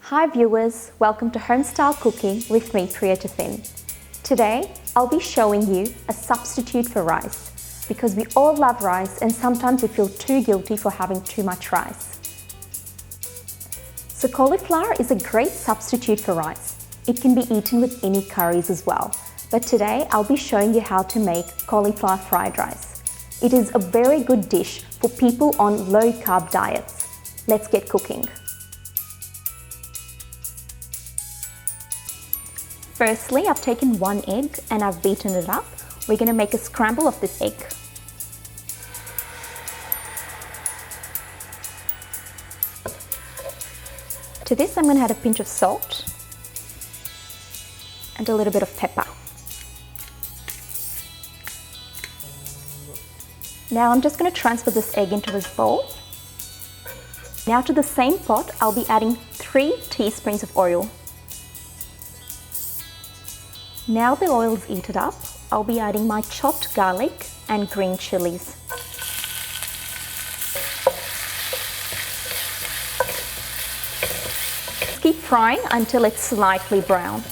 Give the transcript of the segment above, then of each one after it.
Hi viewers, welcome to Homestyle Cooking with me, Priya. Today, I'll be showing you a substitute for rice because we all love rice and sometimes we feel too guilty for having too much rice. So cauliflower is a great substitute for rice. It can be eaten with any curries as well. But today, I'll be showing you how to make cauliflower fried rice. It is a very good dish for people on low-carb diets. Let's get cooking. Firstly, I've taken one egg and I've beaten it up. We're going to make a scramble of this egg. To this, I'm going to add a pinch of salt and a little bit of pepper. Now I'm just going to transfer this egg into this bowl. Now to the same pot, I'll be adding 3 teaspoons of oil. Now the oil is heated up, I'll be adding my chopped garlic and green chilies. Keep frying until it's slightly brown.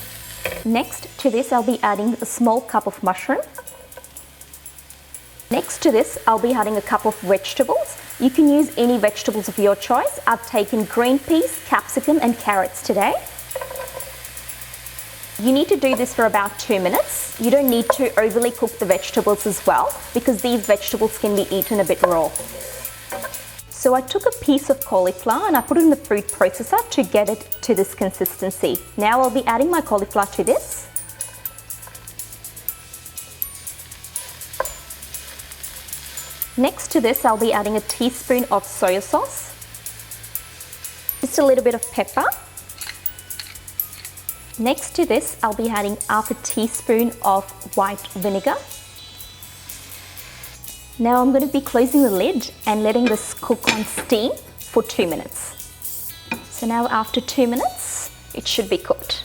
Next to this, I'll be adding a small cup of mushroom. Next to this, I'll be adding a cup of vegetables. You can use any vegetables of your choice. I've taken green peas, capsicum and carrots today. You need to do this for about 2 minutes. You don't need to overly cook the vegetables as well because these vegetables can be eaten a bit raw. So I took a piece of cauliflower and I put it in the food processor to get it to this consistency. Now I'll be adding my cauliflower to this. Next to this, I'll be adding a teaspoon of soy sauce, just a little bit of pepper. Next to this, I'll be adding half a teaspoon of white vinegar. Now I'm going to be closing the lid and letting this cook on steam for 2 minutes. So now after 2 minutes, it should be cooked.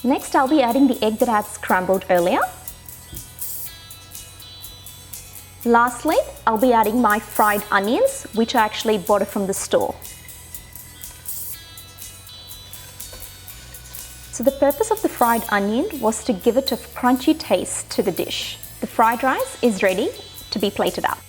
Next, I'll be adding the egg that I had scrambled earlier. Lastly, I'll be adding my fried onions, which I actually bought it from the store. So the purpose of the fried onion was to give it a crunchy taste to the dish. The fried rice is ready to be plated up.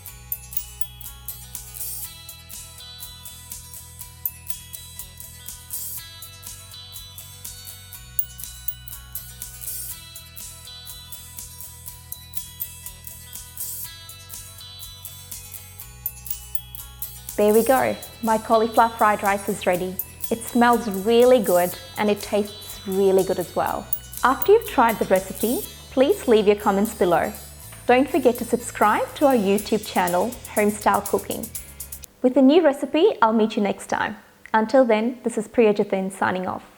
There we go, my cauliflower fried rice is ready. It smells really good and it tastes really good as well. After you've tried the recipe, please leave your comments below. Don't forget to subscribe to our YouTube channel, Homestyle Cooking. With a new recipe, I'll meet you next time. Until then, this is Priya signing off.